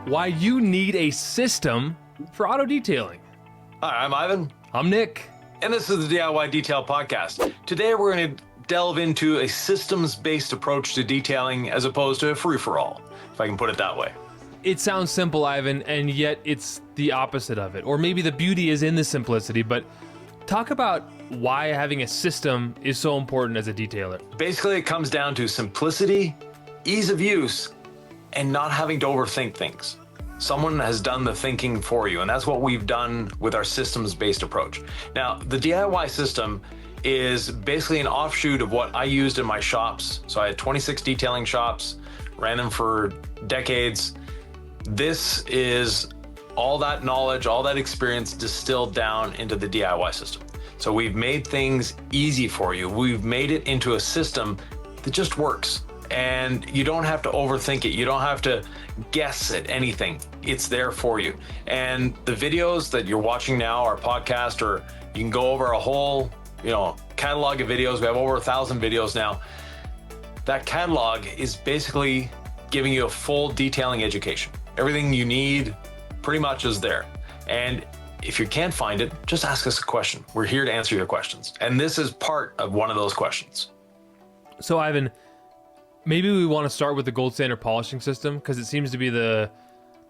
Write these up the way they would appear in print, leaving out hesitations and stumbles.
why you need a system for auto detailing. Hi, I'm Ivan. I'm Nick. And this is the DIY Detail Podcast. Today we're going to delve into a systems-based approach to detailing as opposed to a free-for-all, if I can put it that way. It sounds simple, Ivan, and yet it's the opposite of it. Or maybe the beauty is in the simplicity, but talk about why having a system is so important as a detailer. Basically, it comes down to simplicity, ease of use, and not having to overthink things. Someone has done the thinking for you, and that's what we've done with our systems-based approach. Now, the DIY system is basically an offshoot of what I used in my shops. So I had 26 detailing shops, ran them for decades. This is all that knowledge, all that experience distilled down into the DIY system. So we've made things easy for you. We've made it into a system that just works. And you don't have to overthink it. You don't have to guess at anything. It's there for you. And the videos that you're watching now, our podcast, or you can go over a whole, catalog of videos. We have over 1,000 videos now. That catalog is basically giving you a full detailing education. Everything you need pretty much is there. And if you can't find it, just ask us a question. We're here to answer your questions. And this is part of one of those questions. So Ivan, maybe we want to start with the gold standard polishing system because it seems to be the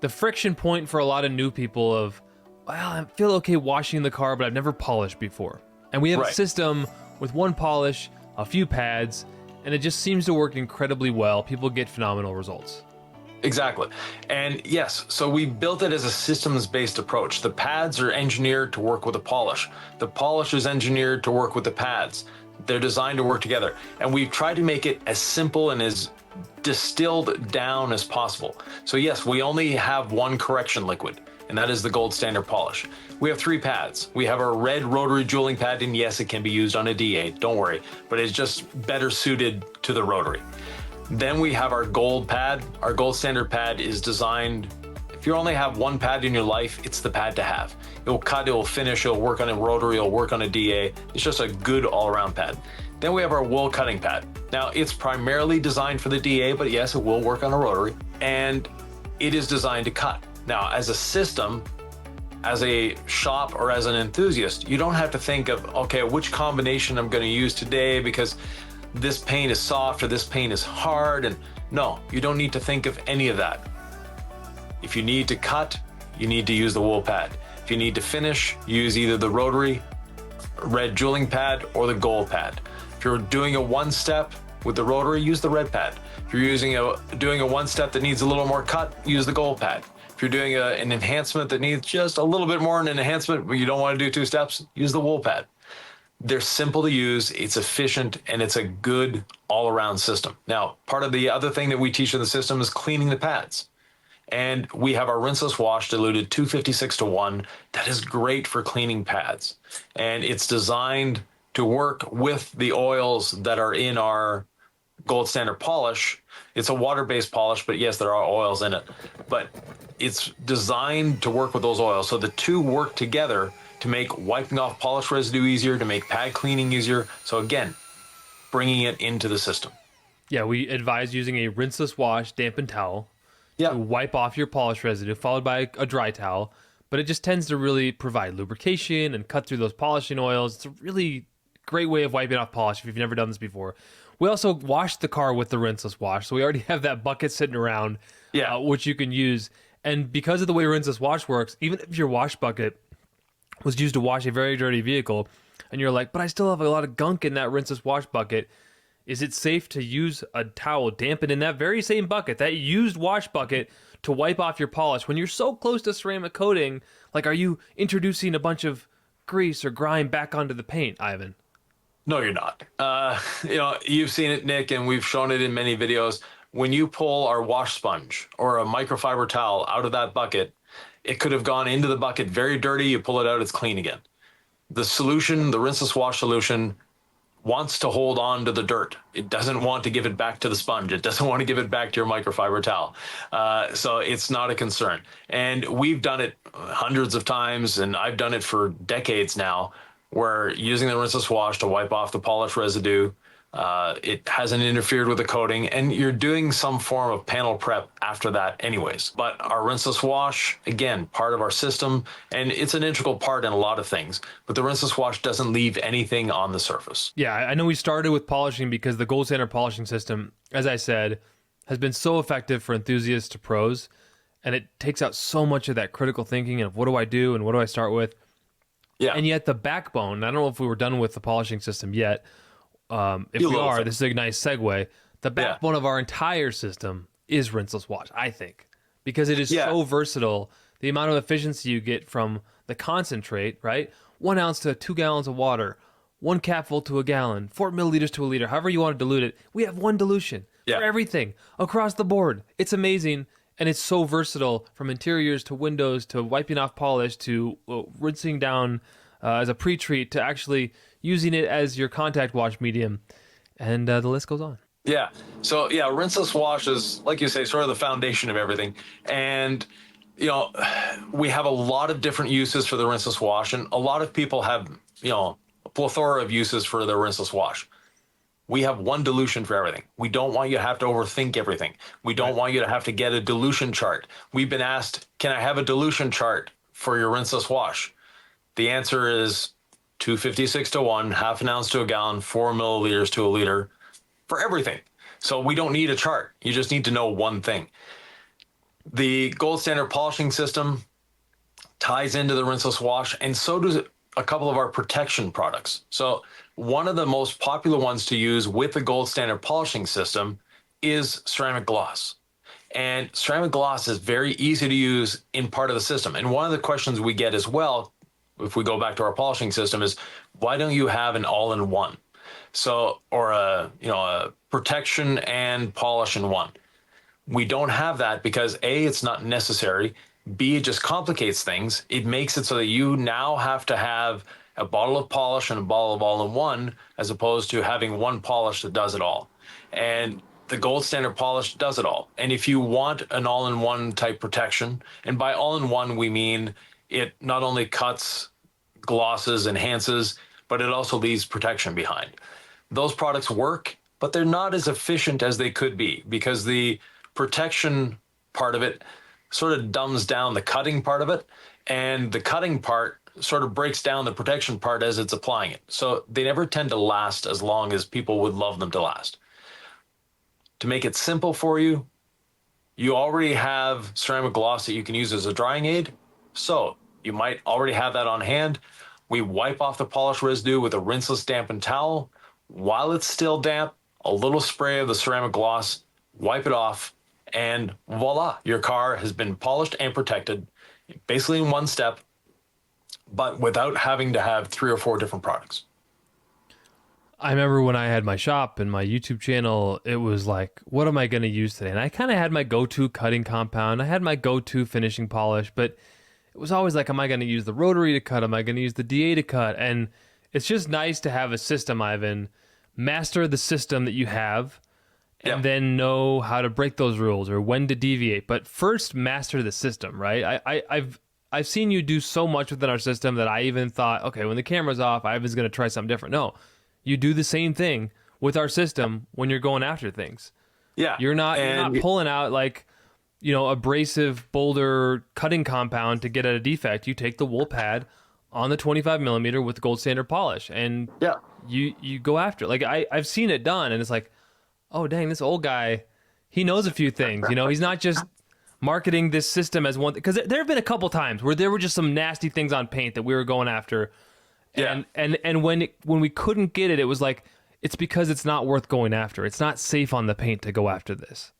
friction point for a lot of new people of, well, I feel okay washing the car, but I've never polished before. And we have a system with one polish, a few pads, and it just seems to work incredibly well. People get phenomenal results. Exactly. And yes, so we built it as a systems-based approach. The pads are engineered to work with the polish. The polish is engineered to work with the pads. They're designed to work together. And we've tried to make it as simple and as distilled down as possible. So yes, we only have one correction liquid, and that is the gold standard polish. We have 3 pads. We have our red rotary jeweling pad, and yes, it can be used on a DA, don't worry, but it's just better suited to the rotary. Then we have our gold pad. Our gold standard pad is designed, if you only have one pad in your life, it's the pad to have. It will cut, it will finish, it'll work on a rotary, it'll work on a DA. It's just a good all-around pad. Then we have our wool cutting pad. Now, it's primarily designed for the DA, but yes, it will work on a rotary, and it is designed to cut. Now, as a system, as a shop or as an enthusiast, you don't have to think of, okay, which combination I'm going to use today because this paint is soft or this paint is hard. And no, you don't need to think of any of that. If you need to cut, you need to use the wool pad. If you need to finish, use either the rotary red jeweling pad or the gold pad. If you're doing a one-step with the rotary, use the red pad. If you're doing a one-step that needs a little more cut, use the gold pad. If you're doing an enhancement that needs just a little bit more in an enhancement, but you don't want to do 2 steps, use the wool pad. They're simple to use, it's efficient, and it's a good all-around system. Now, part of the other thing that we teach in the system is cleaning the pads. And we have our rinseless wash diluted 256:1. That is great for cleaning pads. And it's designed to work with the oils that are in our gold standard polish. It's a water-based polish, but yes, there are oils in it. But it's designed to work with those oils. So the two work together to make wiping off polish residue easier, to make pad cleaning easier. So again, bringing it into the system. Yeah, we advise using a rinseless wash, dampened towel to wipe off your polish residue, followed by a dry towel. But it just tends to really provide lubrication and cut through those polishing oils. It's a really great way of wiping off polish if you've never done this before. We also wash the car with the rinseless wash. So we already have that bucket sitting around, which you can use. And because of the way rinseless wash works, even if your wash bucket was used to wash a very dirty vehicle, and you're like, but I still have a lot of gunk in that rinseless wash bucket, is it safe to use a towel dampened in that very same bucket, that used wash bucket, to wipe off your polish when you're so close to ceramic coating? Like, are you introducing a bunch of grease or grime back onto the paint, Ivan? No, you're not. You've seen it, Nick, and we've shown it in many videos. When you pull our wash sponge or a microfiber towel out of that bucket, it could have gone into the bucket very dirty. You pull it out, it's clean again. The solution, the rinseless wash solution, wants to hold on to the dirt. It doesn't want to give it back to the sponge. It doesn't want to give it back to your microfiber towel. So it's not a concern. And we've done it hundreds of times, and I've done it for decades now, where using the rinseless wash to wipe off the polish residue It hasn't interfered with the coating, and you're doing some form of panel prep after that anyways. But our rinseless wash, again, part of our system, and it's an integral part in a lot of things, but the rinseless wash doesn't leave anything on the surface. Yeah, I know we started with polishing because the gold standard polishing system, as I said, has been so effective for enthusiasts to pros, and it takes out so much of that critical thinking of what do I do and what do I start with. Yeah. And yet the backbone, I don't know if we were done with the polishing system yet. If we are, this is a nice segue. The backbone of our entire system is rinseless wash, I think, because it is so versatile. The amount of efficiency you get from the concentrate, right? 1 ounce to 2 gallons of water, 1 capful to a gallon, 4 milliliters to a liter, however you want to dilute it. We have one dilution for everything across the board. It's amazing. And it's so versatile, from interiors to windows to wiping off polish to rinsing down as a pre-treat to actually using it as your contact wash medium. And the list goes on. Yeah. So, yeah, rinseless wash is, like you say, sort of the foundation of everything. And, you know, we have a lot of different uses for the rinseless wash. And a lot of people have, you know, a plethora of uses for the rinseless wash. We have one dilution for everything. We don't want you to have to overthink everything. We don't want you to have to get a dilution chart. We've been asked, can I have a dilution chart for your rinseless wash? The answer is 256 to 1, half an ounce to a gallon, 4 milliliters to a liter for everything. So we don't need a chart. You just need to know one thing. The gold standard polishing system ties into the rinseless wash, and so does a couple of our protection products. So one of the most popular ones to use with the gold standard polishing system is ceramic gloss. And ceramic gloss is very easy to use in part of the system. And one of the questions we get as well, if we go back to our polishing system, is why don't you have an all-in-one? So, or a protection and polish in one. We don't have that because A, it's not necessary. B, it just complicates things. It makes it so that you now have to have a bottle of polish and a bottle of all-in-one, as opposed to having one polish that does it all. And the gold standard polish does it all. And if you want an all-in-one type protection, and by all-in-one we mean it not only cuts, glosses, enhances, but it also leaves protection behind. Those products work, but they're not as efficient as they could be because the protection part of it sort of dumbs down the cutting part of it, and the cutting part sort of breaks down the protection part as it's applying it. So they never tend to last as long as people would love them to last. To make it simple for you, you already have ceramic gloss that you can use as a drying aid. So you might already have that on hand. We wipe off the polish residue with a rinseless dampened towel. While it's still damp, a little spray of the ceramic gloss, wipe it off, and voila, your car has been polished and protected, basically in one step, but without having to have 3 or 4 different products. I remember when I had my shop and my YouTube channel, it was like, what am I going to use today? And I kind of had my go-to cutting compound. I had my go-to finishing polish, but it was always like, am I going to use the rotary to cut? Am I going to use the DA to cut? And it's just nice to have a system, Ivan. Master the system that you have, and then know how to break those rules or when to deviate. But first, master the system, right? I've seen you do so much within our system that I even thought, okay, when the camera's off, Ivan's going to try something different. No, you do the same thing with our system when you're going after things. Yeah, you're not pulling out like, you know, abrasive boulder cutting compound to get at a defect. You take the wool pad on the 25 millimeter with the gold standard polish, and you go after it. Like I've seen it done, and it's like, oh dang, this old guy, he knows a few things. You know, he's not just marketing this system as one, because there have been a couple times where there were just some nasty things on paint that we were going after, and when we couldn't get it, it was like, it's because it's not worth going after. It's not safe on the paint to go after this.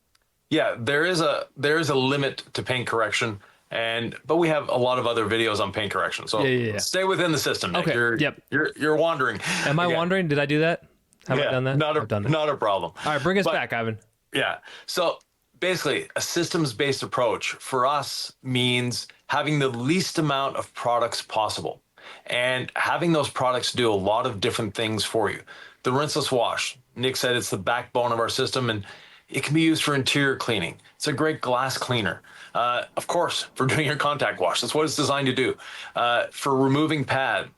Yeah, there is a limit to paint correction, but we have a lot of other videos on paint correction. So stay within the system, Nick. Okay. You're wandering. Am I wandering? Did I do that? Have I done that? I've done that. Not a problem. All right, bring us back, Ivan. Yeah. So basically, a systems-based approach for us means having the least amount of products possible and having those products do a lot of different things for you. The rinseless wash, Nick said it's the backbone of our system, and it can be used for interior cleaning. It's a great glass cleaner. Of course, for doing your contact wash. That's what it's designed to do. For removing pad,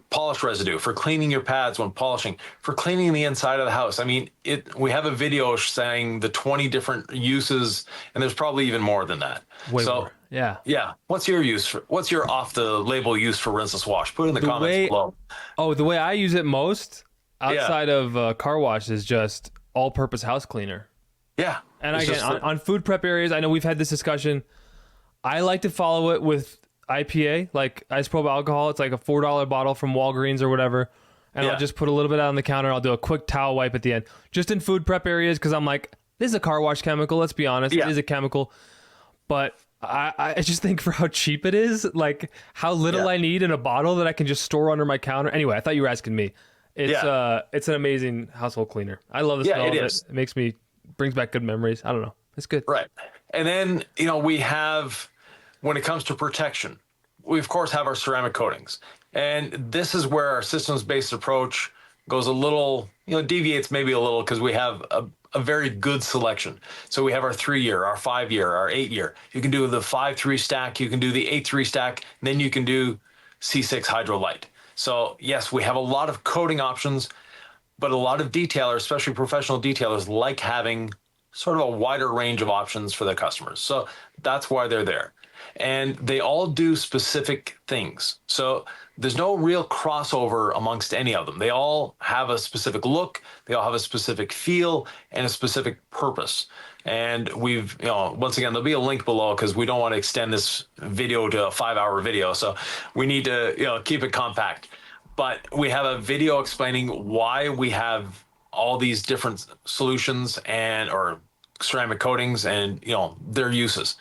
polish residue, for cleaning your pads when polishing, for cleaning the inside of the house. I mean, we have a video saying the 20 different uses, and there's probably even more than that. Way more. Yeah. Yeah. What's your off the label use for Rinseless Wash? Put it in the comments below. Oh, the way I use it most outside of Carwash is just all-purpose house cleaner. Yeah. And again, on food prep areas, I know we've had this discussion. I like to follow it with IPA, like isopropyl alcohol. It's like a $4 bottle from Walgreens or whatever. And I'll just put a little bit out on the counter. I'll do a quick towel wipe at the end. Just in food prep areas, because I'm like, this is a car wash chemical. Let's be honest. It is a chemical. But I just think for how cheap it is, like how little I need in a bottle that I can just store under my counter. Anyway, I thought you were asking me. It's an amazing household cleaner. I love the smell of it. It makes me, brings back good memories. I don't know. It's good. Right. And then, we have, when it comes to protection, we of course have our ceramic coatings. And this is where our systems-based approach goes a little, deviates maybe a little, because we have a very good selection. So we have our 3-year, our 5-year, our 8-year. You can do the 5-3 stack, you can do the 8-3 stack, and then you can do C6 Hydro Light. So yes, we have a lot of coating options, but a lot of detailers, especially professional detailers, like having sort of a wider range of options for their customers. So that's why they're there. And they all do specific things. So there's no real crossover amongst any of them. They all have a specific look, they all have a specific feel and a specific purpose. And we've, once again, there'll be a link below because we don't want to extend this video to a 5-hour video. So we need to, keep it compact. But we have a video explaining why we have all these different solutions or ceramic coatings and, their uses.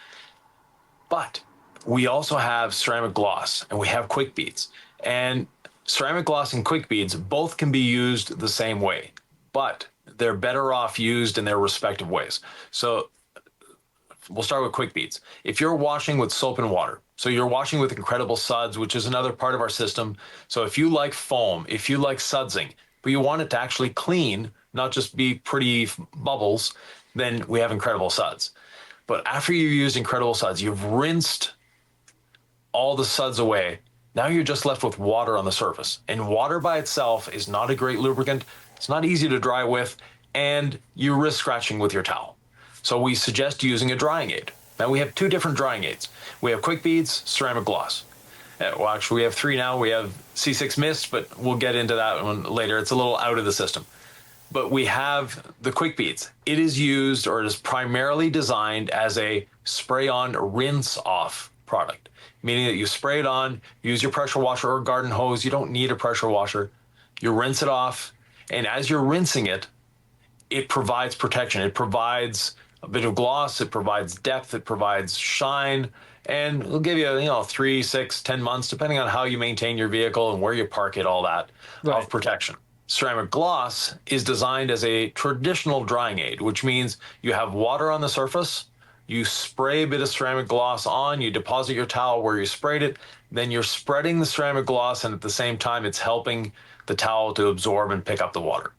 But we also have ceramic gloss and we have quick beads. And ceramic gloss and quick beads both can be used the same way, but they're better off used in their respective ways. So we'll start with quick beads. If you're washing with soap and water, so you're washing with Incredible Suds, which is another part of our system. So if you like foam, if you like sudsing, but you want it to actually clean, not just be pretty bubbles, then we have Incredible Suds. But after you've used Incredible Suds, you've rinsed all the suds away. Now you're just left with water on the surface. And water by itself is not a great lubricant. It's not easy to dry with, and you risk scratching with your towel. So we suggest using a drying aid. Now we have 2 different drying aids. We have quick beads, ceramic gloss. Well, actually we have 3 now. We have C6 Mist, but we'll get into that one later. It's a little out of the system. But we have the quick beads. It is used, or it is primarily designed as a spray-on, rinse-off product, meaning that you spray it on, use your pressure washer or garden hose. You don't need a pressure washer. You rinse it off, and as you're rinsing it, it provides protection. It provides a bit of gloss. It provides depth. It provides shine, and it'll give you, 3, 6, 10 months, depending on how you maintain your vehicle and where you park it, all that, of protection. Ceramic gloss is designed as a traditional drying aid, which means you have water on the surface, you spray a bit of ceramic gloss on, you deposit your towel where you sprayed it, then you're spreading the ceramic gloss, and at the same time, it's helping the towel to absorb and pick up the water.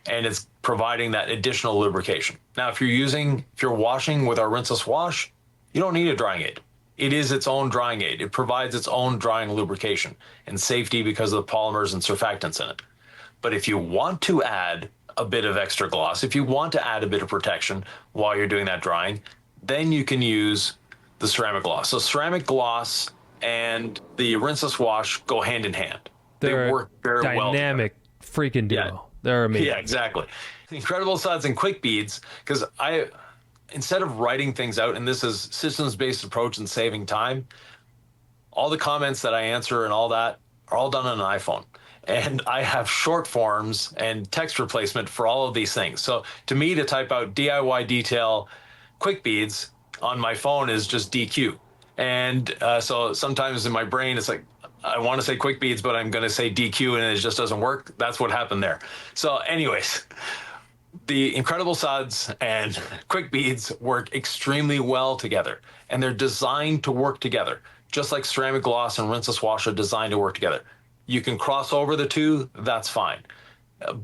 And it's providing that additional lubrication. Now, if you're washing with our Rinseless Wash, you don't need a drying aid. It is its own drying aid. It provides its own drying lubrication and safety because of the polymers and surfactants in it. But if you want to add a bit of extra gloss, if you want to add a bit of protection while you're doing that drying, then you can use the ceramic gloss. So ceramic gloss and the Rinseless Wash go hand in hand. They work very well. Dynamic freaking duo. Yeah. They're amazing. Yeah, exactly. Incredible Suds and quick beads, because instead of writing things out, and this is systems-based approach and saving time, all the comments that I answer and all that are all done on an iPhone. And I have short forms and text replacement for all of these things. So to me, to type out DIY detail quick beads on my phone is just DQ. And so sometimes in my brain, it's like, I want to say quick beads, but I'm going to say DQ and it just doesn't work. That's what happened there. So anyways, the Incredible Suds and quick beads work extremely well together, and they're designed to work together, just like ceramic gloss and Rinseless Wash are designed to work together. You can cross over the 2, that's fine,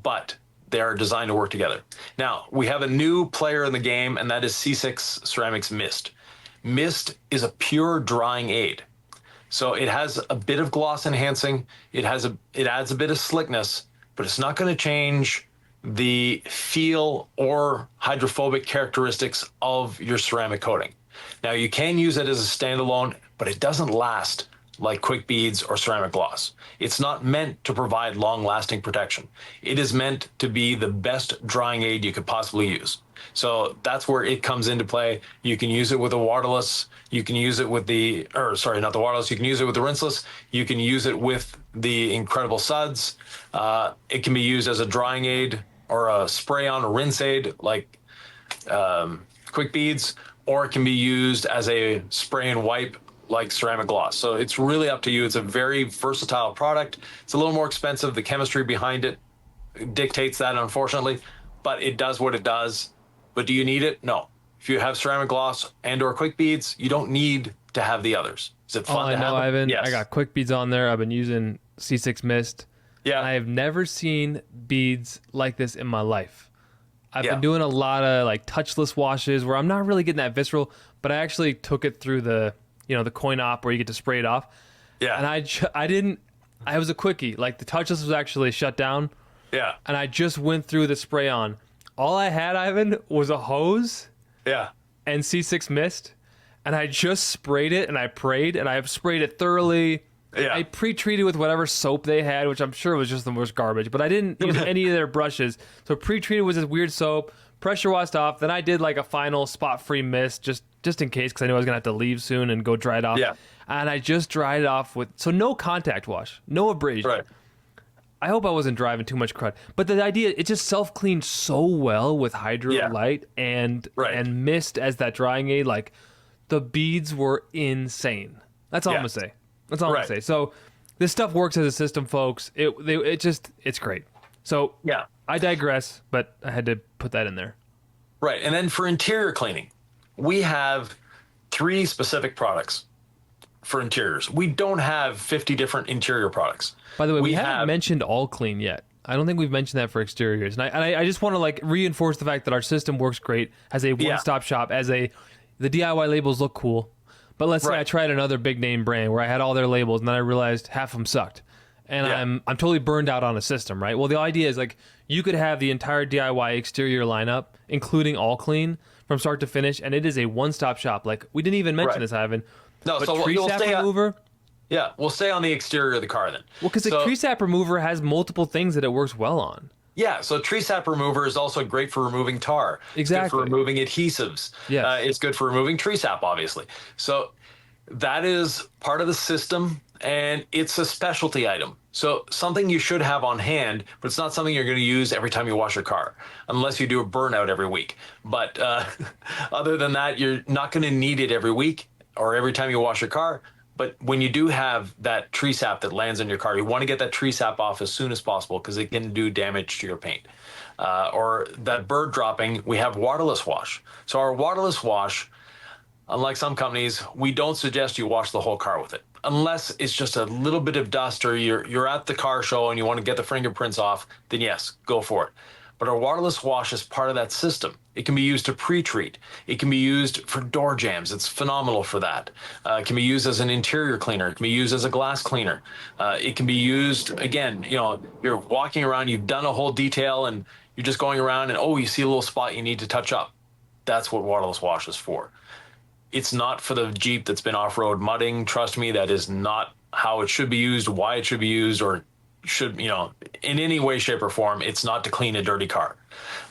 but they're designed to work together. Now, we have a new player in the game, and that is C6 Ceramics Mist. Mist is a pure drying aid. So it has a bit of gloss enhancing. It adds a bit of slickness, but it's not going to change the feel or hydrophobic characteristics of your ceramic coating. Now you can use it as a standalone, but it doesn't last like quick beads or ceramic gloss. It's not meant to provide long-lasting protection. It is meant to be the best drying aid you could possibly use. So that's where it comes into play. You can use it with a waterless. You can use it with not the waterless. You can use it with the rinseless. You can use it with the incredible suds. It can be used as a drying aid or a spray-on rinse aid like quick beads, or it can be used as a spray and wipe like ceramic gloss. So it's really up to you. It's a very versatile product. It's a little more expensive. The chemistry behind it dictates that, unfortunately, but it does what it does. But do you need it? No. If you have ceramic gloss and or quick beads, you don't need to have the others. Is it fun to have them? Ivan, Yes. I got quick beads on there. I've been using C6 Mist. Yeah. I have never seen beads like this in my life. I've Yeah. been doing a lot of like touchless washes where I'm not really getting that visceral, but I actually took it through the coin op where you get to spray it off. Yeah. And I was a quickie. Like the touchless was actually shut down. Yeah. And I just went through the spray on. All I had, Ivan, was a hose Yeah. and C6 Mist. And I just sprayed it and I prayed and I sprayed it thoroughly. Yeah. I pre-treated with whatever soap they had, which I'm sure was just the worst garbage, but I didn't use any of their brushes. So pre-treated with this weird soap, pressure washed off. Then I did like a final spot-free mist just in case, because I knew I was going to have to leave soon and go dry it off. Yeah. And I just dried it off so no contact wash, no abrasion. Right. I hope I wasn't driving too much crud. But the idea, it just self-cleaned so well with Hydrolite and mist as that drying aid. Like, the beads were insane. That's all I'm going to say. That's all I'm going to say. So, this stuff works as a system, folks. It's great. So, Yeah. I digress, but I had to put that in there. Right. And then for interior cleaning, we have 3 specific products for interiors. We don't have 50 different interior products. By the way, we haven't mentioned All Clean yet. I don't think we've mentioned that for exteriors. And I just want to like reinforce the fact that our system works great as a one-stop shop, the DIY labels look cool. But let's say I tried another big name brand where I had all their labels and then I realized half of them sucked. And I'm totally burned out on a system, right? Well, the idea is like you could have the entire DIY exterior lineup, including All Clean from start to finish, and it is a one-stop shop. Like we didn't even mention this, Ivan. No, but so tree you'll sap stay remover. Yeah, we'll stay on the exterior of the car then. Well, because the tree sap remover has multiple things that it works well on. Yeah, so tree sap remover is also great for removing tar. Exactly. It's good for removing adhesives. Yes. It's good for removing tree sap, obviously. So that is part of the system, and it's a specialty item. So something you should have on hand, but it's not something you're going to use every time you wash your car, unless you do a burnout every week. But other than that, you're not going to need it every week or every time you wash your car. But when you do have that tree sap that lands in your car, you want to get that tree sap off as soon as possible because it can do damage to your paint. Or that bird dropping, we have waterless wash. So our waterless wash, unlike some companies, we don't suggest you wash the whole car with it. Unless it's just a little bit of dust or you're at the car show and you want to get the fingerprints off, then yes, go for it. But our waterless wash is part of that system. It can be used to pre-treat. It can be used for door jams. It's phenomenal for that. It can be used as an interior cleaner. It can be used as a glass cleaner. It can be used, again, you're walking around, you've done a whole detail and you're just going around and, you see a little spot you need to touch up. That's what waterless wash is for. It's not for the Jeep that's been off-road mudding. Trust me, that is not how it should be used, why it should be used, or should, in any way, shape, or form. It's not to clean a dirty car.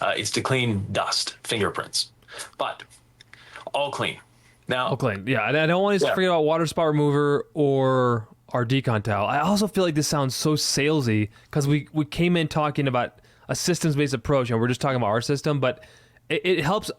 It's to clean dust, fingerprints. But All Clean. Now, All Clean, yeah. And I don't want to forget about water spot remover or our decon towel. I also feel like this sounds so salesy because we came in talking about a systems-based approach, and we're just talking about our system, but it helps.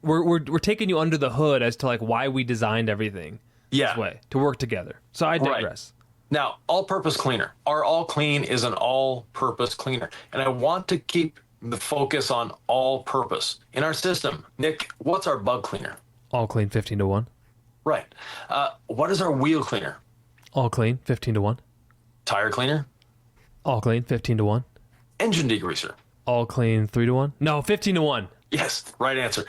We're taking you under the hood as to like why we designed everything this way to work together. So I digress. Now, all-purpose cleaner. Our All Clean is an all-purpose cleaner, and I want to keep the focus on all-purpose in our system. Nick, what's our bug cleaner? All Clean 15-1. Right. What is our wheel cleaner? All Clean 15-1. Tire cleaner? All Clean 15-1. Engine degreaser? All Clean 3-1. No, 15-1. Yes, right answer.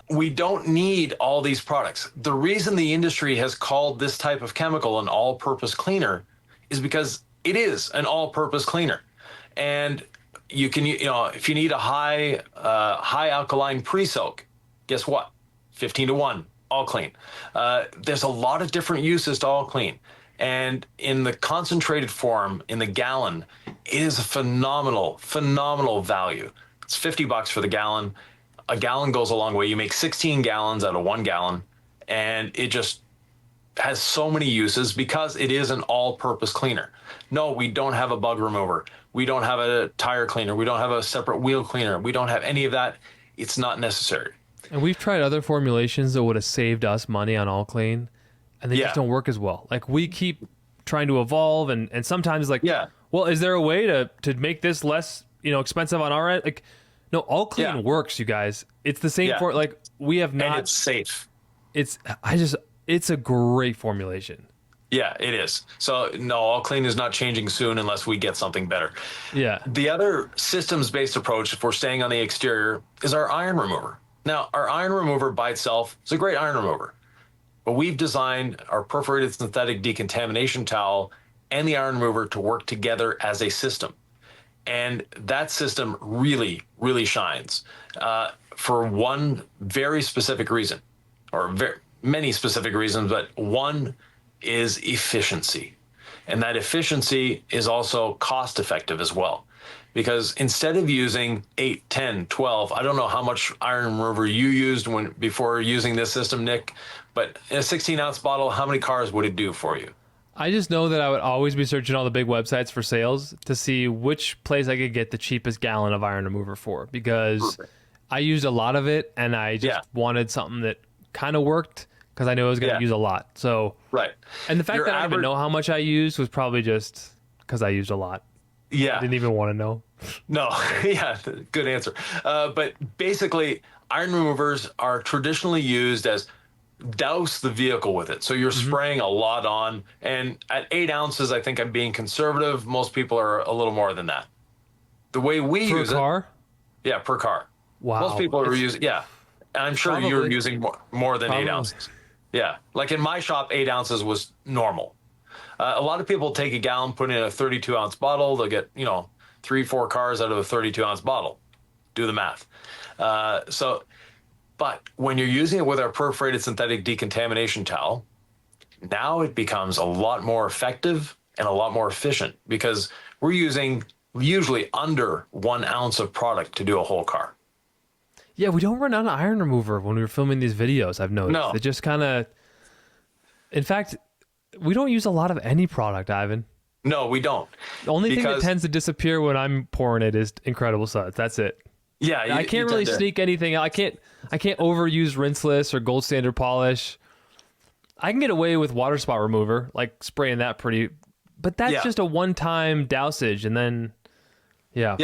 We don't need all these products. The reason the industry has called this type of chemical an all-purpose cleaner is because it is an all-purpose cleaner. And you can, if you need a high alkaline pre-soak, guess what? 15 to 1, all clean. There's a lot of different uses to all clean. And in the concentrated form, in the gallon, it is a phenomenal, phenomenal value. It's $50 for the gallon. A gallon goes a long way. You make 16 gallons out of 1 gallon, and it just has so many uses because it is an all-purpose cleaner. No, we don't have a bug remover. We don't have a tire cleaner. We don't have a separate wheel cleaner. We don't have any of that. It's not necessary. And we've tried other formulations that would have saved us money on all clean, and they just don't work as well. Like, we keep trying to evolve, and sometimes well, is there a way to make this less, expensive on our end? Like, no, all clean works, you guys. It's the same for, like, we have not. And it's safe. It's a great formulation. Yeah, it is. So no, all clean is not changing soon unless we get something better. Yeah. The other systems-based approach, if we're staying on the exterior, is our iron remover. Now, our iron remover by itself is a great iron remover, but we've designed our perforated synthetic decontamination towel and the iron remover to work together as a system. And that system really, really shines for one very specific reason, or many specific reasons, but one is efficiency. And that efficiency is also cost effective as well. Because instead of using 8, 10, 12, I don't know how much iron remover you used before using this system, Nick, but in a 16-ounce bottle, how many cars would it do for you? I just know that I would always be searching all the big websites for sales to see which place I could get the cheapest gallon of iron remover for, because I used a lot of it and I just wanted something that kind of worked because I knew I was going to use a lot. So, and the fact that I didn't even know how much I used was probably just because I used a lot. Yeah. I didn't even want to know. No. Yeah. Good answer. But basically, iron removers are traditionally used as douse the vehicle with it. So you're spraying a lot on, and at 8 ounces, I think I'm being conservative. Most people are a little more than that. The way we use it. Per car? Yeah, per car. Wow. Most people are using, and I'm sure you're using more than 8 ounces. Yeah. Like in my shop, 8 ounces was normal. A lot of people take a gallon, put in a 32-ounce bottle. They'll get, 3-4 cars out of a 32-ounce bottle. Do the math. But when you're using it with our perforated synthetic decontamination towel, now it becomes a lot more effective and a lot more efficient because we're using usually under 1 ounce of product to do a whole car. Yeah, we don't run out of iron remover when we were filming these videos, I've noticed. No. It just kind of... In fact, we don't use a lot of any product, Ivan. No, we don't. The only thing that tends to disappear when I'm pouring it is Incredible Suds. That's it. Yeah, I can't really sneak anything. I can't overuse Rinseless or Gold Standard polish. I can get away with water spot remover, like spraying that pretty, but that's just a one-time dousage, and then yeah,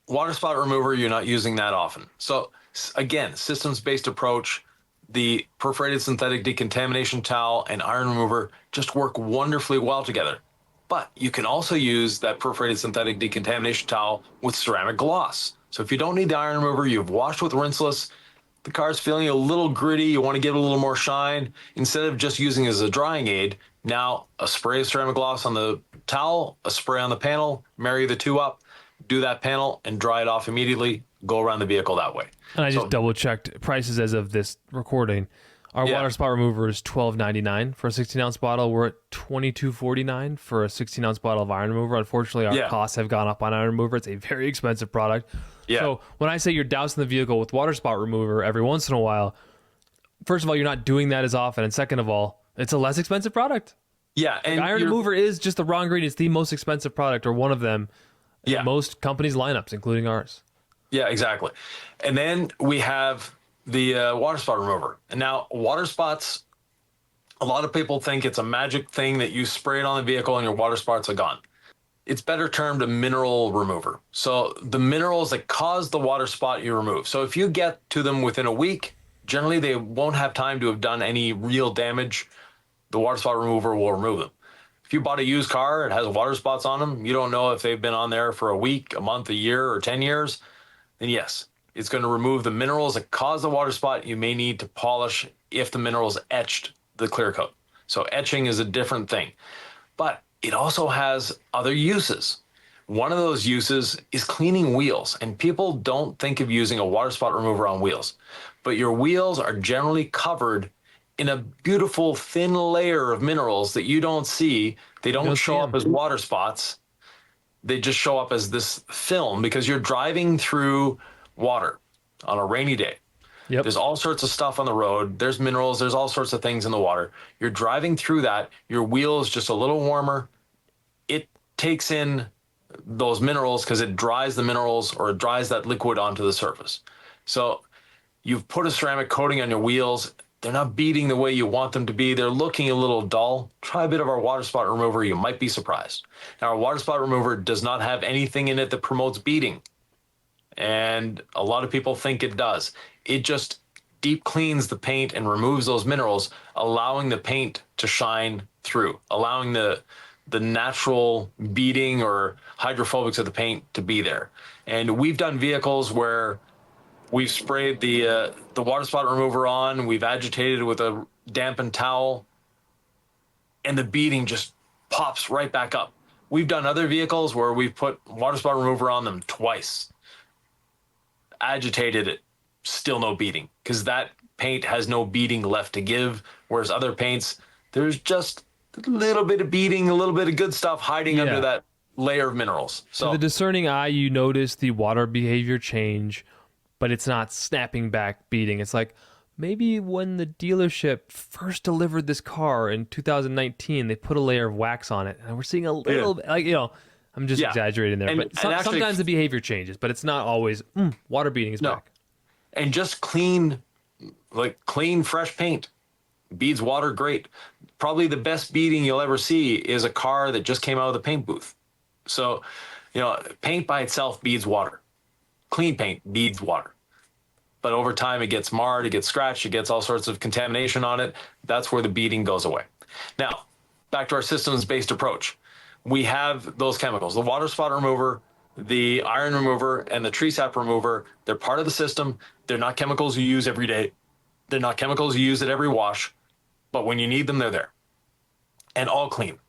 water spot remover, you're not using that often. So again, systems-based approach. The perforated synthetic decontamination towel and iron remover just work wonderfully well together. But you can also use that perforated synthetic decontamination towel with ceramic gloss. So if you don't need the iron remover, you've washed with Rinseless, the car's feeling a little gritty, you want to give it a little more shine, instead of just using it as a drying aid, now a spray of ceramic gloss on the towel, a spray on the panel, marry the two up, do that panel and dry it off immediately, go around the vehicle that way. And I just double checked prices as of this recording. Our water spot remover is $12.99 for a 16-ounce bottle. We're at $22.49 for a 16-ounce bottle of iron remover. Unfortunately, our costs have gone up on iron remover. It's a very expensive product. Yeah. So when I say you're dousing the vehicle with water spot remover every once in a while, first of all, you're not doing that as often. And second of all, it's a less expensive product. Yeah. And iron remover is just the raw ingredient. It's the most expensive product, or one of them in most companies' lineups, including ours. Yeah, exactly. And then we have the water spot remover. And now water spots, a lot of people think it's a magic thing that you spray it on the vehicle and your water spots are gone. It's better termed a mineral remover. So the minerals that cause the water spot you remove. So if you get to them within a week, generally they won't have time to have done any real damage. The water spot remover will remove them. If you bought a used car, it has water spots on them, you don't know if they've been on there for a week, a month, a year, or 10 years, then yes, It's going to remove the minerals that cause the water spot. You may need to polish if the minerals etched the clear coat. So etching is a different thing, but it also has other uses. One of those uses is cleaning wheels, and people don't think of using a water spot remover on wheels, but your wheels are generally covered in a beautiful thin layer of minerals that you don't see. They don't show up as water spots. They just show up as this film because you're driving through water on a rainy day. Yep. There's all sorts of stuff on the road. There's minerals. There's all sorts of things in the water. You're driving through that. Your wheel is just a little warmer. It takes in those minerals because it dries the minerals, or it dries that liquid onto the surface. So you've put a ceramic coating on your wheels. They're not beading the way you want them to be. They're looking a little dull. Try a bit of our water spot remover. You might be surprised. Now, our water spot remover does not have anything in it that promotes beading, and a lot of people think it does. It just deep cleans the paint and removes those minerals, allowing the paint to shine through, allowing the natural beading or hydrophobics of the paint to be there. And we've done vehicles where we've sprayed the water spot remover on, we've agitated it with a dampened towel, and the beading just pops right back up. We've done other vehicles where we've put water spot remover on them twice, agitated it, still no beading, because that paint has no beading left to give, whereas other paints, there's just a little bit of beading, a little bit of good stuff hiding under that layer of minerals. So the discerning eye, you notice the water behavior change, but it's not snapping back beading. It's like maybe when the dealership first delivered this car in 2019, they put a layer of wax on it, and we're seeing a little bit, like, I'm just exaggerating there, but actually, sometimes the behavior changes, but it's not always water beading is back. And just clean fresh paint beads water great. Probably the best beading you'll ever see is a car that just came out of the paint booth. So, paint by itself beads water. Clean paint beads water. But over time, it gets marred, it gets scratched, it gets all sorts of contamination on it. That's where the beading goes away. Now, back to our systems-based approach. We have those chemicals, the water spot remover, the iron remover, and the tree sap remover. They're part of the system. They're not chemicals you use every day. They're not chemicals you use at every wash. But when you need them, they're there. And all clean.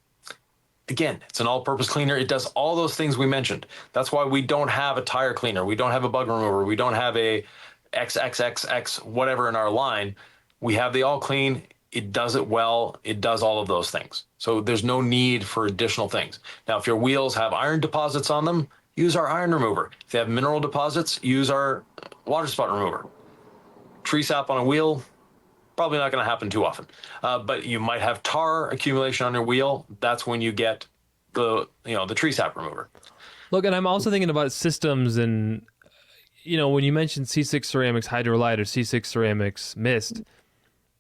Again, it's an all-purpose cleaner. It does all those things we mentioned. That's why we don't have a tire cleaner. We don't have a bug remover. We don't have a XXXX whatever in our line. We have the all clean. It does it well. It does all of those things. So there's no need for additional things. Now, if your wheels have iron deposits on them, use our iron remover. If they have mineral deposits, use our water spot remover. Tree sap on a wheel, probably not going to happen too often. But you might have tar accumulation on your wheel. That's when you get the tree sap remover. Look, and I'm also thinking about systems, and when you mentioned C6 Ceramics Hydrolite or C6 Ceramics Mist,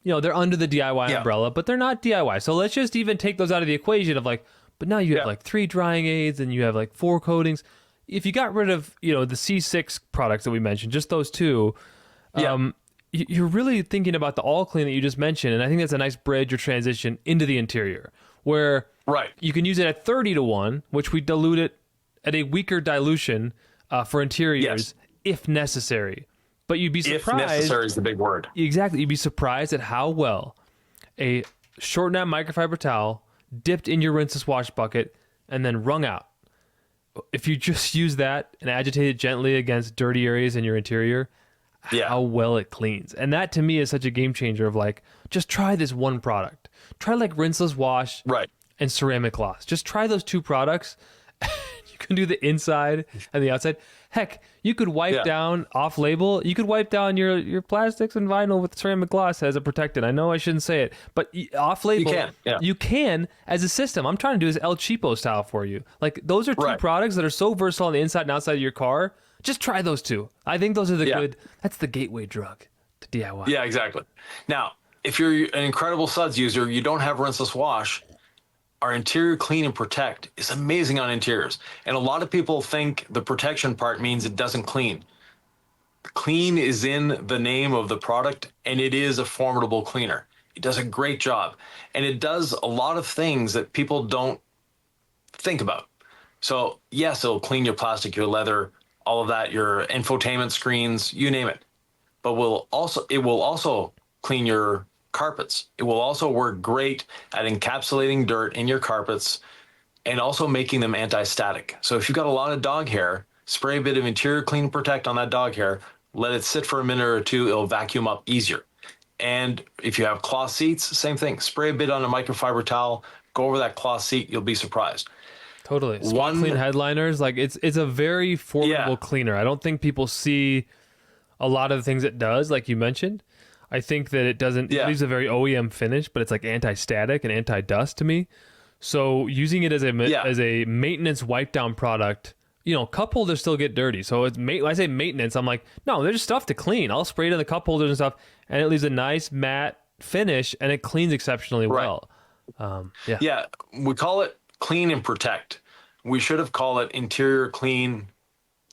they're under the DIY umbrella, but they're not DIY. So let's just even take those out of the equation of but now you have 3 drying aids and you have 4 coatings. If you got rid of, the C6 products that we mentioned, just those 2, you're really thinking about the all clean that you just mentioned. And I think that's a nice bridge or transition into the interior, where you can use it at 30-1, which we dilute it at a weaker dilution for interiors if necessary. But you'd be surprised. If necessary is the big word. Exactly. You'd be surprised at how well a shortened out microfiber towel dipped in your rinseless wash bucket and then wrung out. If you just use that and agitate it gently against dirty areas in your interior, how well it cleans. And that to me is such a game changer of just try this one product. Try rinseless wash and ceramic gloss. Just try those 2 products. You can do the inside and the outside. Heck, you could wipe down off-label. You could wipe down your plastics and vinyl with ceramic gloss as a protectant. I know I shouldn't say it, but off-label, you can as a system. I'm trying to do this El Cheapo style for you. Those are 2 products that are so versatile on the inside and outside of your car. Just try those 2. I think those are the good. That's the gateway drug to DIY. Yeah, exactly. Now, if you're an incredible suds user, you don't have rinseless wash, our interior clean and protect is amazing on interiors. And a lot of people think the protection part means it doesn't clean. Clean is in the name of the product, and it is a formidable cleaner. It does a great job. And it does a lot of things that people don't think about. So yes, it'll clean your plastic, your leather, all of that, your infotainment screens, you name it. But it will also clean your carpets. It will also work great at encapsulating dirt in your carpets and also making them anti-static. So if you've got a lot of dog hair, spray a bit of interior clean and protect on that dog hair, let it sit for a minute or two, it'll vacuum up easier. And if you have cloth seats, same thing. Spray a bit on a microfiber towel, go over that cloth seat, you'll be surprised. Totally. Spot clean headliners, like it's a very formidable cleaner. I don't think people see a lot of the things it does, like you mentioned. I think that it leaves a very OEM finish, but it's like anti-static and anti-dust to me. So using it as a maintenance wipe down product, cup holders still get dirty. So when I say maintenance, I'm like, no, there's stuff to clean. I'll spray it in the cup holders and stuff, and it leaves a nice matte finish, and it cleans exceptionally well. We call it clean and protect. We should have called it interior clean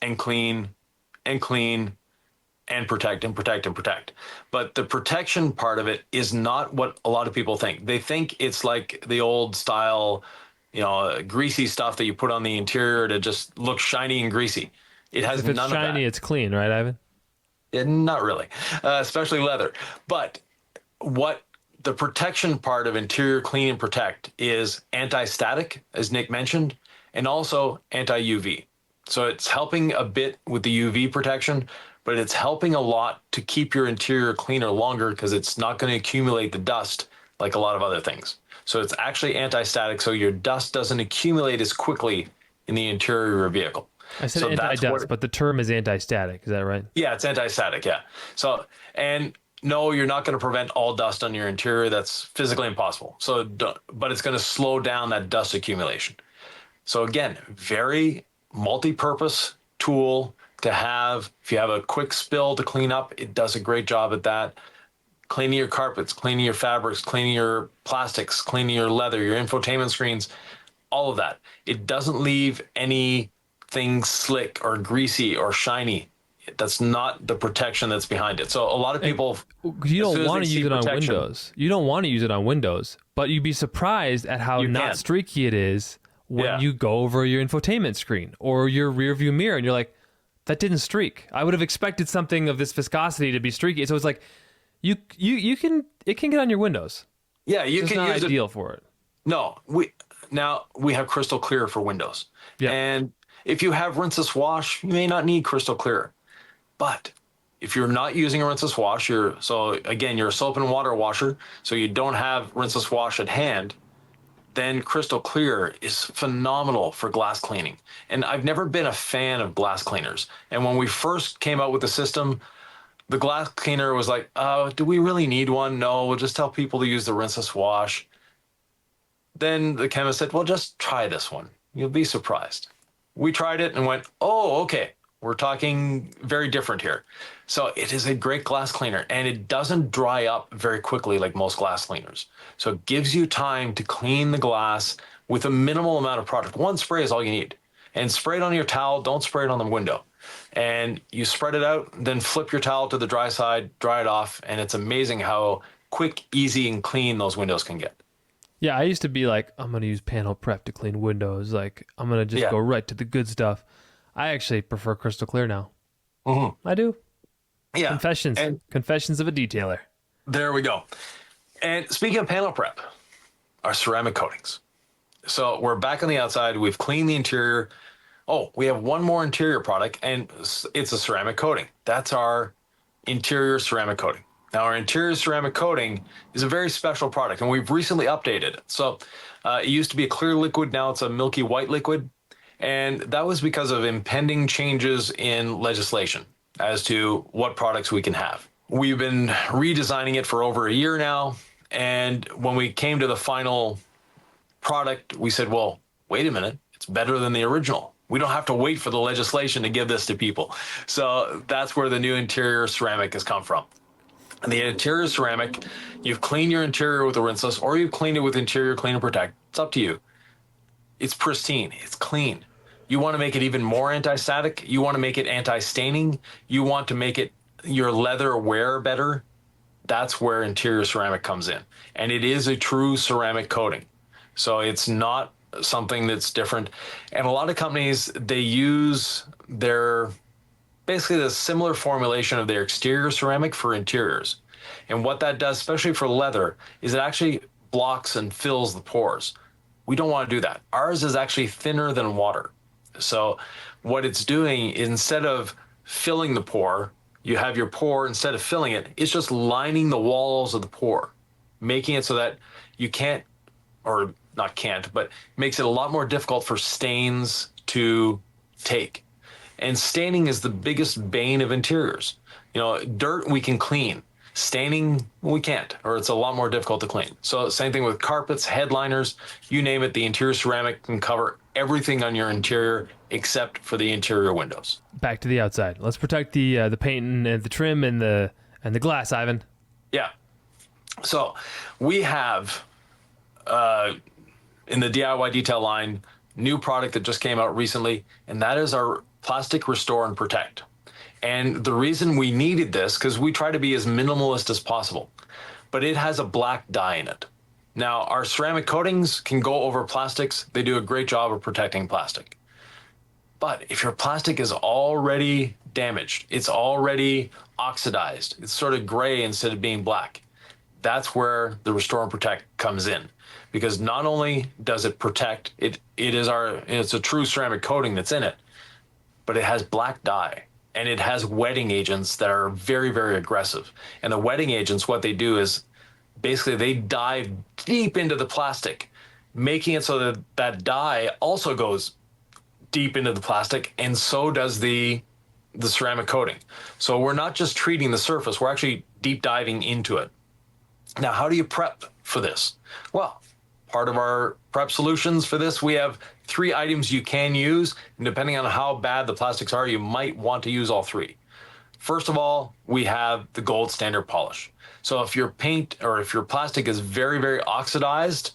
and clean and clean and protect and protect and protect. But the protection part of it is not what a lot of people think. They think it's like the old style, greasy stuff that you put on the interior to just look shiny and greasy. It has none of that. If it's shiny, it's clean, right, Ivan? Not really, especially leather. But what the protection part of interior clean and protect is anti-static, as Nick mentioned, and also anti-UV. So it's helping a bit with the UV protection, but it's helping a lot to keep your interior cleaner longer because it's not going to accumulate the dust like a lot of other things. So it's actually anti-static, so your dust doesn't accumulate as quickly in the interior of your vehicle. I said anti-dust, but the term is anti-static. Is that right? Yeah, it's anti-static, yeah. So, and no, you're not going to prevent all dust on your interior. That's physically impossible. So, but it's going to slow down that dust accumulation. So again, very multi-purpose tool to have. If you have a quick spill to clean up, it does a great job at that. Cleaning your carpets, cleaning your fabrics, cleaning your plastics, cleaning your leather, your infotainment screens, all of that. It doesn't leave anything slick or greasy or shiny. That's not the protection that's behind it. So a lot of people, you don't want to use it on Windows. You don't want to use it on Windows, but you'd be surprised at how not streaky it is when you go over your infotainment screen or your rear view mirror and you're like, that didn't streak. I would have expected something of this viscosity to be streaky. So it's like, it can get on your windows. Yeah, you can use it. Ideal for it. No, we have crystal clear for Windows. Yeah. And if you have rinseless wash, you may not need crystal clear. But if you're not using a rinseless wash, you're a soap and water washer, so you don't have rinseless wash at hand, then crystal clear is phenomenal for glass cleaning. And I've never been a fan of glass cleaners. And when we first came out with the system, the glass cleaner was like, do we really need one? No, we'll just tell people to use the rinseless wash. Then the chemist said, well, just try this one. You'll be surprised. We tried it and went, oh, okay. We're talking very different here. So it is a great glass cleaner, and it doesn't dry up very quickly like most glass cleaners. So it gives you time to clean the glass with a minimal amount of product. One spray is all you need. And spray it on your towel. Don't spray it on the window. And you spread it out, then flip your towel to the dry side, dry it off, and it's amazing how quick, easy, and clean those windows can get. Yeah, I used to be like, I'm going to use panel prep to clean windows. Like, I'm going to just go right to the good stuff. I actually prefer crystal clear now. Mm-hmm. I do. Yeah. Confessions of a detailer. There we go. And speaking of panel prep, our ceramic coatings. So we're back on the outside. We've cleaned the interior. Oh, we have one more interior product, and it's a ceramic coating. That's our interior ceramic coating. Now, our interior ceramic coating is a very special product, and we've recently updated it. So it used to be a clear liquid. Now it's a milky white liquid. And that was because of impending changes in legislation as to what products we can have. We've been redesigning it for over a year now. And when we came to the final product, we said, well, wait a minute, it's better than the original. We don't have to wait for the legislation to give this to people. So that's where the new interior ceramic has come from. And the interior ceramic, you've cleaned your interior with a rinseless, or you've cleaned it with interior clean and protect. It's up to you. It's pristine. It's clean. You want to make it even more anti-static. You want to make it anti-staining. You want to make it your leather wear better. That's where interior ceramic comes in. And it is a true ceramic coating. So it's not something that's different. And a lot of companies, they use their basically the similar formulation of their exterior ceramic for interiors. And what that does, especially for leather, is it actually blocks and fills the pores. We don't want to do that. Ours is actually thinner than water. So what it's doing, instead of filling the pore, you have your pore, instead of filling it, it's just lining the walls of the pore, making it so that you can't, or not can't, but makes it a lot more difficult for stains to take. And staining is the biggest bane of interiors. You know, dirt we can clean. Staining, we can't, or it's a lot more difficult to clean. So same thing with carpets, headliners, you name it, the interior ceramic can cover everything on your interior except for the interior windows. Back to the outside. Let's protect the paint and the trim and the glass, Ivan. Yeah. So we have in the DIY detail line, new product that just came out recently, and that is our plastic restore and protect. And the reason we needed this, because we try to be as minimalist as possible, but it has a black dye in it. Now, our ceramic coatings can go over plastics. They do a great job of protecting plastic. But if your plastic is already damaged, it's already oxidized, it's sort of gray instead of being black, that's where the restore and protect comes in. Because not only does it protect, it's a true ceramic coating that's in it, but it has black dye. And it has wetting agents that are very, very aggressive. And the wetting agents, what they do is basically they dive deep into the plastic, making it so that that dye also goes deep into the plastic, and so does the ceramic coating. So we're not just treating the surface, we're actually deep diving into it. Now, how do you prep for this? Well, part of our prep solutions for this, we have 3 items you can use, and depending on how bad the plastics are, you might want to use all 3. First of all, we have the gold standard polish. So if your paint or if your plastic is very, very oxidized,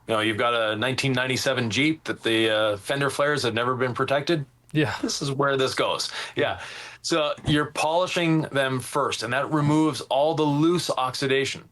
you know, you've got a 1997 Jeep that the fender flares have never been protected. Yeah. This is where this goes. Yeah. So you're polishing them first, and that removes all the loose oxidation.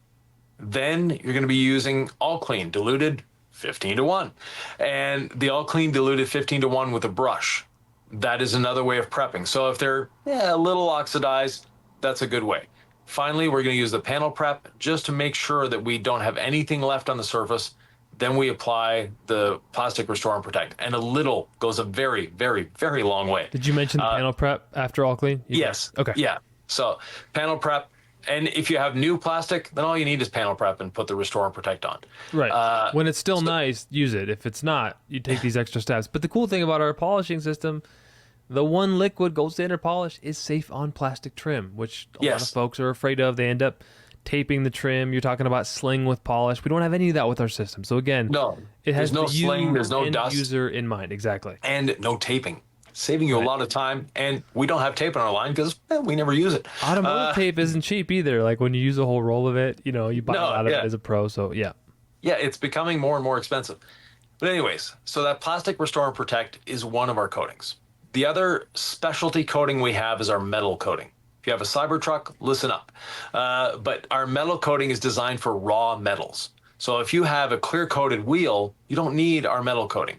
Then you're going to be using all clean diluted 15-1, and the all clean diluted 15-1 with a brush. That is another way of prepping. So if they're a little oxidized, that's a good way. Finally, we're going to use the panel prep just to make sure that we don't have anything left on the surface. Then we apply the plastic restore and protect, and a little goes a very, very, very long way. Did you mention the panel prep after all clean? Yes. Okay. Yeah. So panel prep. And if you have new plastic, then all you need is panel prep and put the restore and protect on. Right. When it's still nice, use it. If it's not, you take these extra steps. But the cool thing about our polishing system, the one liquid gold standard polish is safe on plastic trim, which a lot of folks are afraid of. They end up taping the trim. You're talking about sling with polish. We don't have any of that with our system. So again, it has no sling, there's no dust, user in mind. Exactly. And no taping. Saving you a lot of time, and we don't have tape on our line because we never use it. Automotive tape isn't cheap either. Like when you use a whole roll of it, you know, you buy it out of it as a pro. So yeah, it's becoming more and more expensive. But anyways, so that plastic restore and protect is one of our coatings. The other specialty coating we have is our metal coating. If you have a Cybertruck, listen up. But our metal coating is designed for raw metals. So if you have a clear coated wheel, you don't need our metal coating.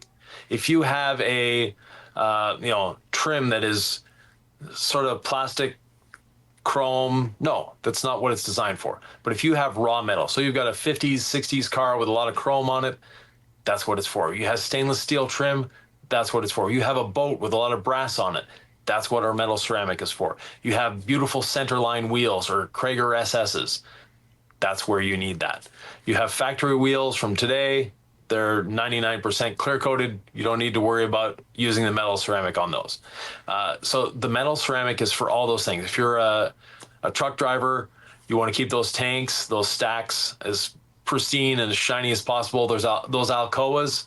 If you have a trim that is sort of plastic, chrome, no, that's not what it's designed for. But if you have raw metal, so you've got a 50s, 60s car with a lot of chrome on it, that's what it's for. You have stainless steel trim, that's what it's for. You have a boat with a lot of brass on it, that's what our metal ceramic is for. You have beautiful centerline wheels or Krager SS's, that's where you need that. You have factory wheels from today, they're 99% clear coated. You don't need to worry about using the metal ceramic on those. So the metal ceramic is for all those things. If you're a truck driver, you want to keep those tanks, those stacks as pristine and as shiny as possible. There's those Alcoas,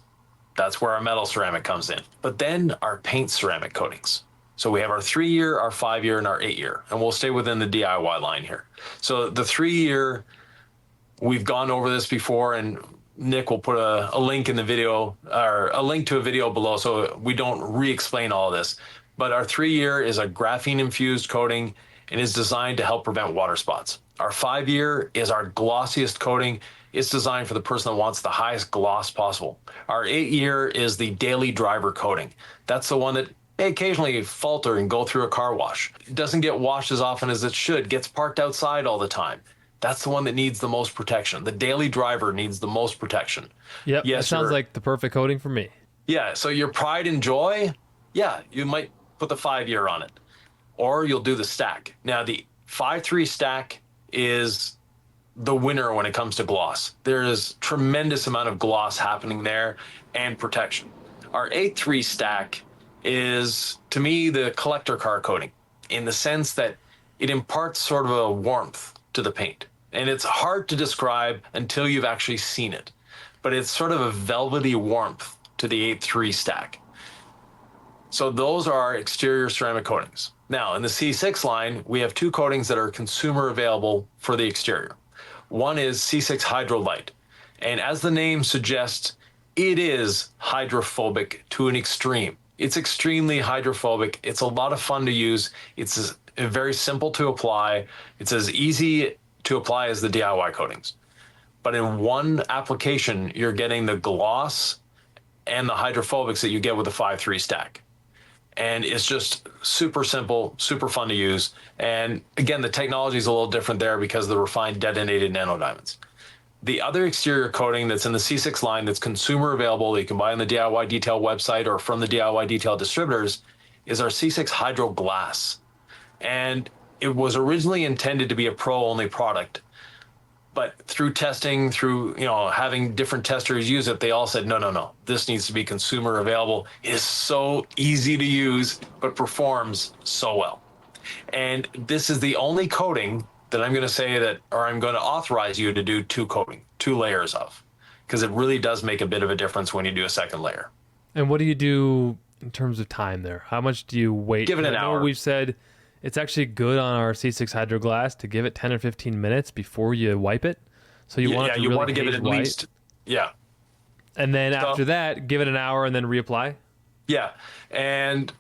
that's where our metal ceramic comes in. But then our paint ceramic coatings. So we have our 3-year, our 5-year, and our 8-year, and we'll stay within the DIY line here. So the 3-year, we've gone over this before, and Nick will put a link in the video, or a link to a video below, so we don't re-explain all of this. But our 3-year is a graphene-infused coating and is designed to help prevent water spots. Our 5-year is our glossiest coating. It's designed for the person that wants the highest gloss possible. Our 8-year is the daily driver coating. That's the one that may occasionally falter and go through a car wash. It doesn't get washed as often as it should, gets parked outside all the time. That's the one that needs the most protection. The daily driver needs the most protection. Yep, Yes, that sounds like the perfect coating for me. yeah, so your pride and joy, yeah, you might put the 5-year on it, or you'll do the stack. Now, the 5-3 stack is the winner when it comes to gloss. There is tremendous amount of gloss happening there and protection. Our 8-3 stack is, to me, the collector car coating in the sense that it imparts sort of a warmth to the paint. And it's hard to describe until you've actually seen it, but it's sort of a velvety warmth to the 8-3 stack. So those are our exterior ceramic coatings. Now, in the C6 line, we have 2 coatings that are consumer available for the exterior. One is C6 Hydro Light. And as the name suggests, it is hydrophobic to an extreme. It's extremely hydrophobic. It's a lot of fun to use. It's very simple to apply. It's as easy to apply as the DIY coatings. But in one application, you're getting the gloss and the hydrophobics that you get with the 5-3 stack. And it's just super simple, super fun to use. And again, the technology is a little different there because of the refined detonated nanodiamonds. The other exterior coating that's in the C6 line that's consumer available that you can buy on the DIY Detail website or from the DIY Detail distributors is our C6 Hydro Glass. And it was originally intended to be a pro-only product. But through testing, through having different testers use it, they all said, no, this needs to be consumer available. It is so easy to use, but performs so well. And this is the only coating that I'm going to say that, or I'm going to authorize you to do 2 layers of, because it really does make a bit of a difference when you do a second layer. And what do you do in terms of time there? How much do you wait? Give it an hour. We've said it's actually good on our C6 Hydro Glass to give it 10 or 15 minutes before you wipe it. So you want it to you really want to give it at white. least, yeah. And then after that, give it an hour and then reapply? Yeah, and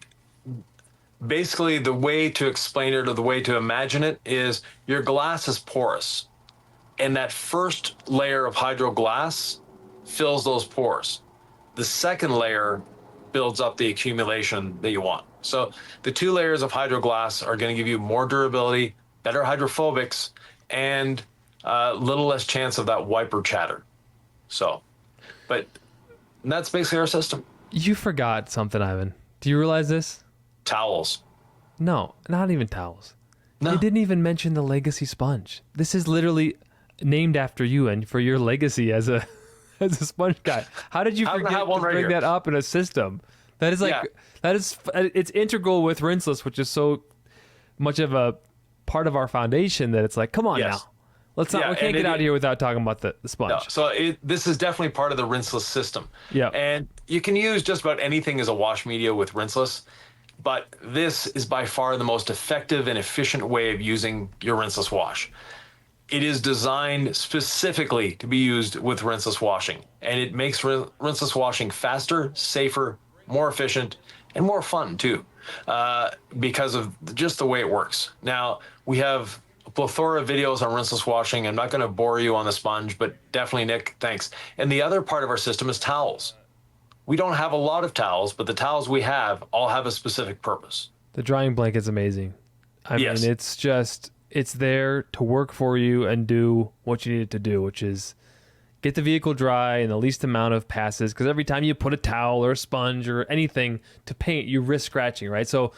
basically the way to explain it or the way to imagine it is your glass is porous. And that first layer of hydro glass fills those pores. The second layer builds up the accumulation that you want. So the 2 layers of hydro glass are going to give you more durability, better hydrophobics, and a little less chance of that wiper chatter. So, but that's basically our system. You forgot something, Ivan. Do you realize this? Towels. No, not even towels. No. You didn't even mention the Legacy sponge. This is literally named after you and for your legacy as a sponge guy. How did you forget to bring that up in a system? That is it's integral with Rinseless, which is so much of a part of our foundation that it's like, come on now. Let's not. We can't get out of here without talking about the sponge. No, so this is definitely part of the Rinseless system. Yeah. And you can use just about anything as a wash media with Rinseless, but this is by far the most effective and efficient way of using your Rinseless wash. It is designed specifically to be used with rinseless washing, and it makes rinseless washing faster, safer, more efficient, and more fun too, because of just the way it works. Now, we have a plethora of videos on rinseless washing. I'm not going to bore you on the sponge, but definitely, Nick, thanks. And the other part of our system is towels. We don't have a lot of towels, but the towels we have all have a specific purpose. The drying blanket's amazing. I mean, it's there to work for you and do what you need it to do, which is get the vehicle dry in the least amount of passes. Because every time you put a towel or a sponge or anything to paint, you risk scratching, right? So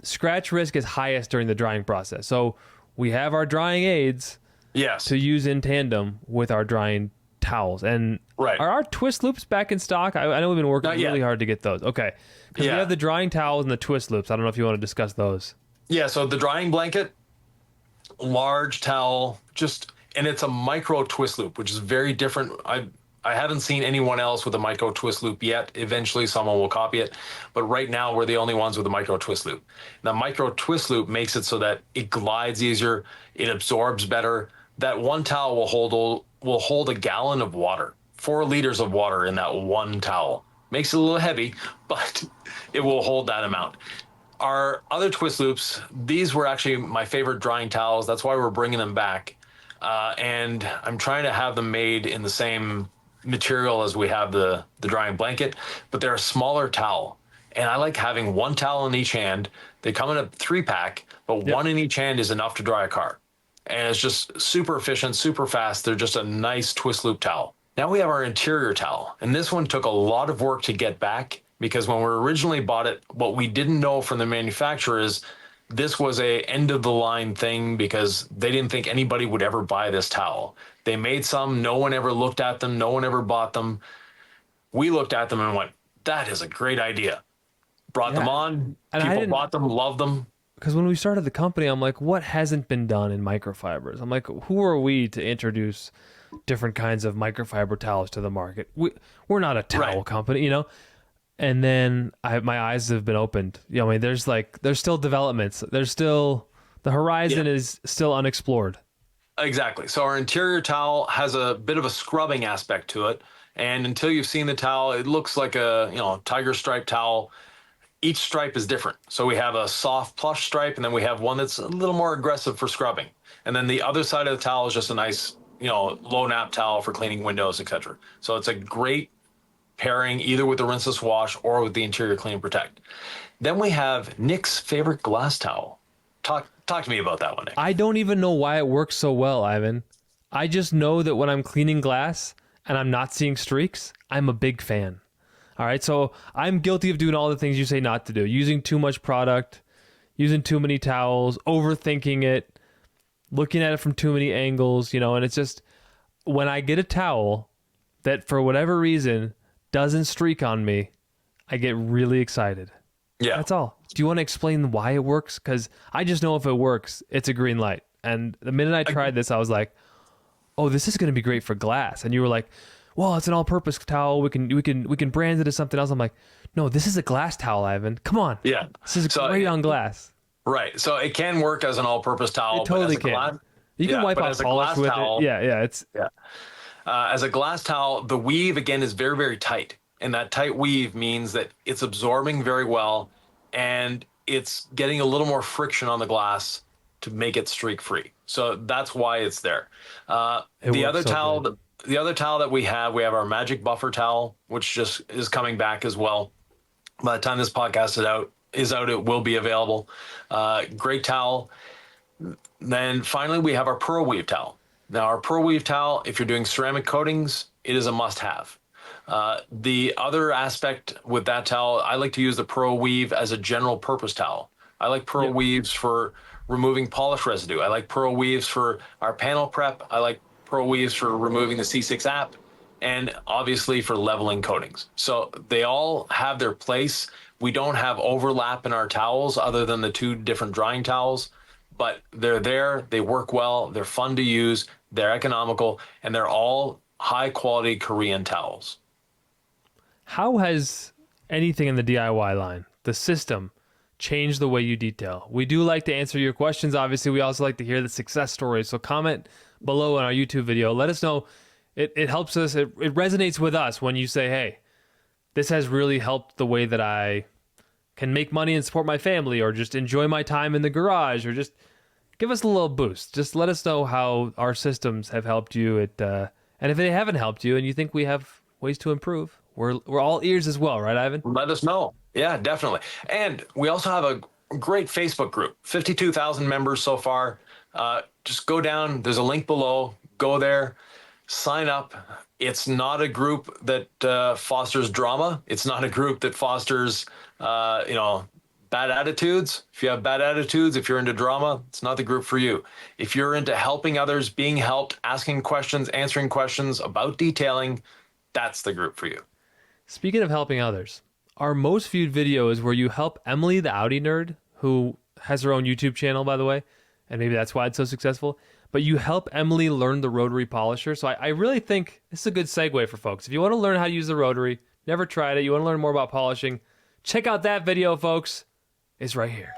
scratch risk is highest during the drying process. So we have our drying aids to use in tandem with our drying towels. And are our twist loops back in stock? I know we've been working really hard to get those. Okay. Because we have the drying towels and the twist loops. I don't know if you want to discuss those. Yeah, so the drying blanket, large towel, and it's a micro twist loop, which is very different. I haven't seen anyone else with a micro twist loop yet. Eventually someone will copy it, but right now we're the only ones with a micro twist loop. The micro twist loop makes it so that it glides easier, it absorbs better. That one towel will hold a gallon of water, 4 liters of water in that one towel. Makes it a little heavy, but it will hold that amount. Our other twist loops, these were actually my favorite drying towels. That's why we're bringing them back. And I'm trying to have them made in the same material as we have the drying blanket, but they're a smaller towel. And I like having one towel in each hand. They come in a 3-pack, but one in each hand is enough to dry a car. And it's just super efficient, super fast. They're just a nice twist loop towel. Now we have our interior towel. And this one took a lot of work to get back, because when we originally bought it, what we didn't know from the manufacturer is this was a end of the line thing, because they didn't think anybody would ever buy this towel. They made some, no one ever looked at them, no one ever bought them. We looked at them and went, that is a great idea. Brought them on, and people bought them, loved them. Because when we started the company, I'm like, what hasn't been done in microfibers? I'm like, who are we to introduce different kinds of microfiber towels to the market? We're not a towel company, you know? And then my eyes have been opened. You know, I mean, there's still developments. There's still, the horizon is still unexplored. Exactly. So our interior towel has a bit of a scrubbing aspect to it. And until you've seen the towel, it looks like a, tiger stripe towel. Each stripe is different. So we have a soft plush stripe, and then we have one that's a little more aggressive for scrubbing. And then the other side of the towel is just a nice, low nap towel for cleaning windows, etc. So it's a great pairing either with the rinseless wash or with the interior clean and protect. Then we have Nick's favorite glass towel. Talk to me about that one, Nick. I don't even know why it works so well, Ivan. I just know that when I'm cleaning glass and I'm not seeing streaks, I'm a big fan. All right, so I'm guilty of doing all the things you say not to do. Using too much product, using too many towels, overthinking it, looking at it from too many angles, and it's just, when I get a towel that for whatever reason doesn't streak on me, I get really excited. Yeah. That's all. Do you want to explain why it works? Because I just know if it works, it's a green light. And the minute I tried this, I was like, oh, this is going to be great for glass. And you were like, well, it's an all-purpose towel. We can brand it as something else. I'm like, no, this is a glass towel, Ivan. Come on. Yeah. This is great on glass. Right. So it can work as an all-purpose towel. It totally can. You can wipe off polish with it. Yeah. As a glass towel, the weave, again, is very, very tight. And that tight weave means that it's absorbing very well, and it's getting a little more friction on the glass to make it streak-free. So that's why it's there. The other towel that we have our Magic Buffer towel, which just is coming back as well. By the time this podcast is out, it will be available. Great towel. Then finally, we have our Pearl Weave towel. Now, our Pearl Weave towel, if you're doing ceramic coatings, it is a must-have. The other aspect with that towel, I like to use the Pearl Weave as a general purpose towel. I like Pearl Weaves for removing polish residue. I like Pearl Weaves for our panel prep. I like Pearl Weaves for removing the C6 app, and obviously for leveling coatings. So they all have their place. We don't have overlap in our towels other than the two different drying towels, but they're there, they work well, they're fun to use, they're economical, and they're all high quality Korean towels. How has anything in the DIY line, the system, changed the way you detail? We do like to answer your questions. Obviously, we also like to hear the success stories. So comment below in our YouTube video. Let us know. It helps us. It resonates with us when you say, hey, this has really helped the way that I can make money and support my family, or just enjoy my time in the garage, or just give us a little boost. Just let us know how our systems have helped you. And if they haven't helped you and you think we have ways to improve, we're all ears as well, right, Ivan? Let us know. Yeah, definitely. And we also have a great Facebook group, 52,000 members so far. Just go down. There's a link below. Go there, sign up. It's not a group that fosters drama. It's not a group that fosters, bad attitudes. If you have bad attitudes, if you're into drama, it's not the group for you. If you're into helping others, being helped, asking questions, answering questions about detailing, that's the group for you. Speaking of helping others, our most viewed video is where you help Emily, the Audi nerd, who has her own YouTube channel, by the way, and maybe that's why it's so successful. But you help Emily learn the rotary polisher. So I really think this is a good segue for folks. If you want to learn how to use the rotary, never tried it, you want to learn more about polishing, check out that video, folks. It's right here.